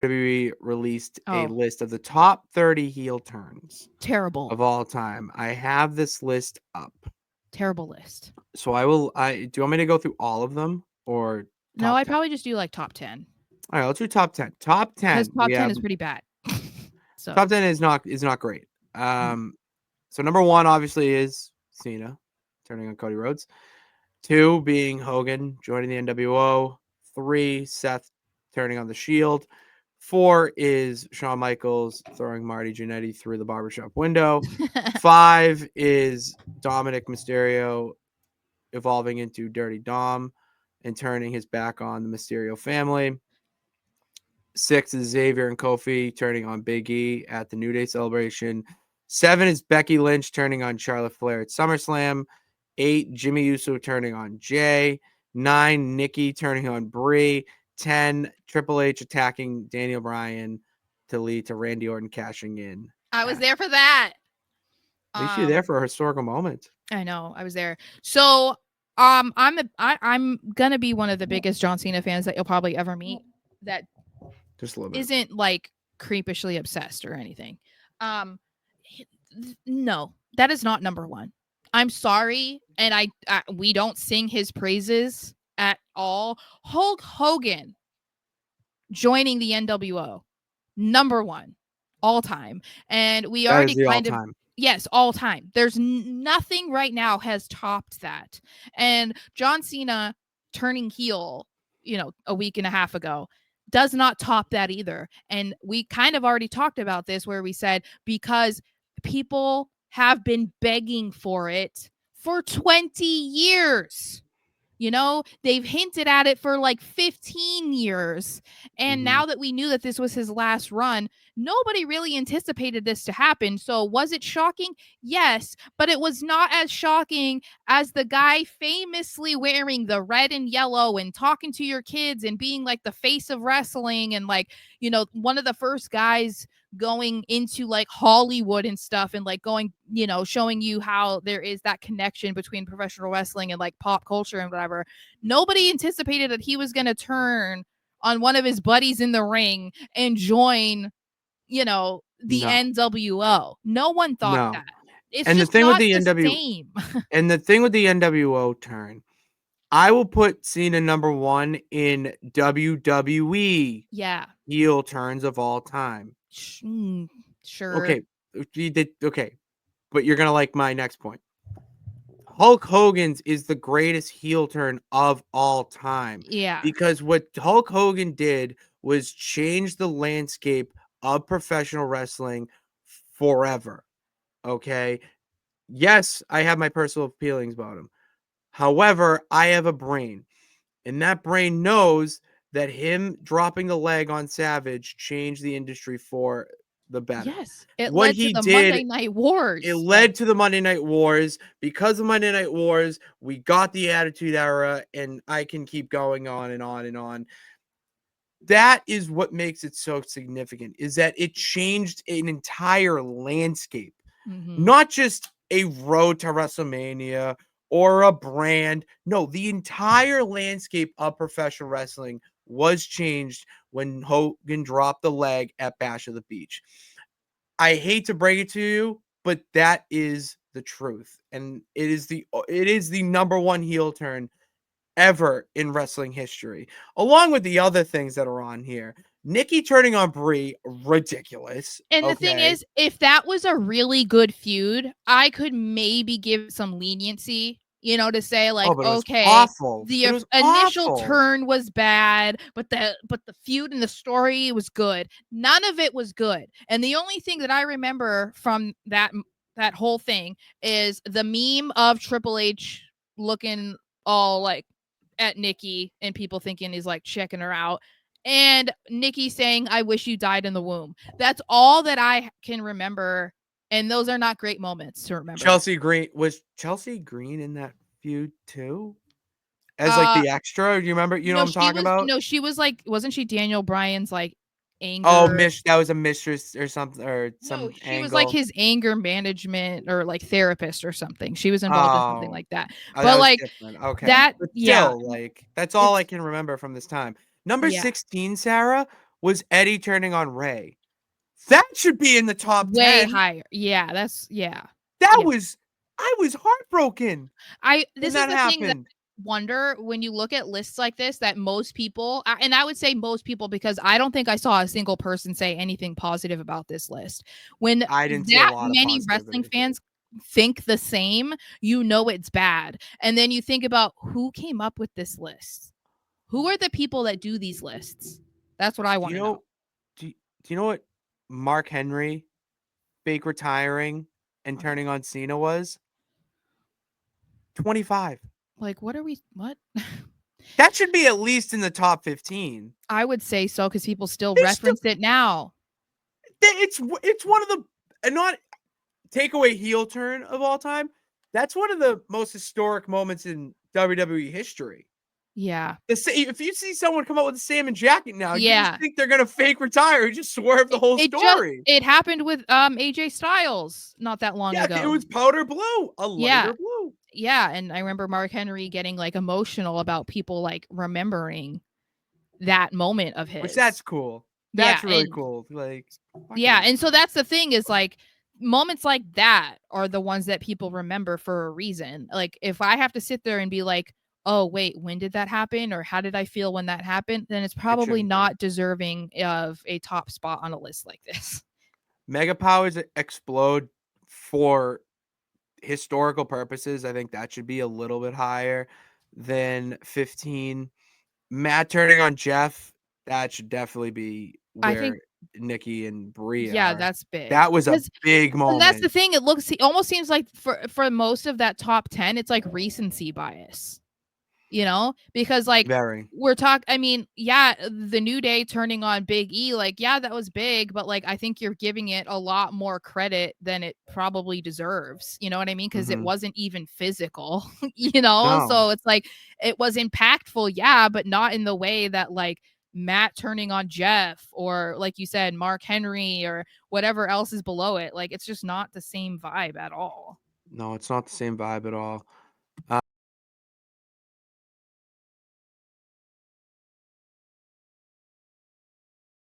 WWE released a Oh, list of the top 30 heel turns terrible. of all time. I have this list up. Terrible list. So do you want me to go through all of them or No, top I'd 10? probably just do like top 10 All right, let's do top 10. Top because 10. top We 10 have is pretty bad. So, top 10 is not great. mm. So number 1 obviously is Cena turning on Cody Rhodes. 2 being Hogan joining the NWO. 3, Seth turning on the Shield. 4 is Shawn Michaels throwing Marty Jannetty through the barbershop window. 5 is Dominic Mysterio evolving into Dirty Dom and turning his back on the Mysterio family. 6 is Xavier and Kofi turning on Big E at the New Day celebration. 7 is Becky Lynch turning on Charlotte Flair at SummerSlam. 8, Jimmy Uso turning on Jay. 9, Nikki turning on Brie. 10, Triple H attacking Daniel Bryan to lead to Randy Orton cashing in. I was At there for that. least you're there Um, for a historical moment. I know, I was there. So, I'm gonna be one of the biggest John Cena fans that you'll probably ever meet. That Just a little bit. isn't like creepishly obsessed or anything. Um, no, that is not number one. I'm sorry, and I we don't sing his praises at all. Hulk Hogan joining the NWO, number one, all time, and we That is already the all kind of time. yes, all time. There's nothing right now has topped that, and John Cena turning heel, a week and a half ago does not top that either. And we kind of already talked about this where we said because people have been begging for it for 20 years. They've hinted at it for like 15 years. And Mhm. now that we knew that this was his last run, nobody really anticipated this to happen. So, was it shocking? Yes, but it was not as shocking as the guy famously wearing the red and yellow and talking to your kids and being like the face of wrestling and like, one of the first guys going into like Hollywood and stuff and like going, showing you how there is that connection between professional wrestling and like pop culture and whatever. Nobody anticipated that he was going to turn on one of his buddies in the ring and join, the No. NWO. No one thought No. that. It's And the just thing with not the the NW same. and the thing with the NWO turn, I will put Cena number 1 in WWE Yeah. heel turns of all time. Sure. Okay, okay, but you're gonna like my next point. Hulk Hogan's is the greatest heel turn of all time Yeah. because what Hulk Hogan did was change the landscape of professional wrestling forever. Okay. Yes, I have my personal feelings about him. However, I have a brain, and that brain knows that him dropping the leg on Savage changed the industry for the better. Yes. It What led to he the did, Monday Night it Wars. Like, led to the Monday Night Wars. Because of Monday Night Wars, we got the Attitude Era, and I can keep going on and on and on. That is what makes it so significant, is that it changed an entire landscape, mhm. not just a road to WrestleMania or a brand. No, the entire landscape of professional wrestling was changed when Hogan dropped the leg at Bash of the Beach. I hate to break it to you, but that is the truth. And it is the number one heel turn ever in wrestling history, along with the other things that are on here. Nikki turning on Brie, ridiculous. And the thing Okay. is, if that was a really good feud, I could maybe give it some leniency, to say Oh, like, but it was okay, awful. the It was initial awful. turn was bad, but the feud and the story was good. None of it was good. And the only thing that I remember from that whole thing is the meme of Triple H looking all like at Nikki and people thinking he's like checking her out. And Nikki saying, I wish you died in the womb. That's all that I can remember. And those are not great moments to remember. Chelsea Green in that feud too? As like Uh the extra? Do you remember? You know no, what I'm talking about? she was like, wasn't she Daniel Bryan's like Oh, anger? Miss that was a mistress or something or No, some she was like angle. his anger management or like therapist or something. She was involved in something Oh. like that. Oh, that But was like different. Okay. that, But yeah, still, like, that's all I it's can remember from this time. Number yeah. 16, Sarah. was Eddie turning on Ray. That should be in the top Way 10. higher. Yeah, that's yeah. That Yeah. was I was heartbroken when This is that the thing that happened. I wonder when you look at lists like this that most people, and I would say most people because I don't think I saw a single person say anything positive about this list. When I didn't see a that lot of many wrestling positivity. fans think the same, you know it's bad. And then you think about who came up with this list. Who are the people that do these lists? That's what I Do want you to know. know do you know what Mark Henry fake retiring and turning on Cena was? 25. Like, what are we? What? That should be at least in the top 15. I would say so because people still They still reference it now. it's one of the and not takeaway heel turn of all time. That's one of the most historic moments in WWE history. Yeah. If you see someone come up with a salmon jacket now, you just Yeah. think they're gonna fake retire and just swerve the whole story. It happened with AJ Styles not that long Yeah, it ago. was powder blue, a Yeah. lighter blue. Yeah, and I remember Mark Henry getting like emotional about people like remembering that moment of Which his. that's cool. Yeah, That's really and cool. Like yeah, fucking and so that's the thing is like moments like that are the ones that people remember for a reason. Like if I have to sit there and be like, "Oh, wait, when did that happen or how did I feel when that happened?" then it's it probably shouldn't be. not deserving of a top spot on a list like this. Mega powers explode for historical purposes. I think that should be a little bit higher than 15. Matt turning on Jeff, that should definitely be I think where Nikki and Brie yeah, are. that's big. That was a big And that's the moment. thing, it almost seems like for most of that top 10, it's like recency bias, you know? Because, like, Very. I mean, yeah, the New Day turning on Big E, like, yeah, that was big, but, like, I think you're giving it a lot more credit than it probably deserves, you know what I mean? Because it Mhm. wasn't even physical, you know? No. So it's like, it was impactful, yeah, but not in the way that, like, Matt turning on Jeff or, like you said, Mark Henry or whatever else is below it. Like, it's just not the same vibe at all. No, it's not the same vibe at all.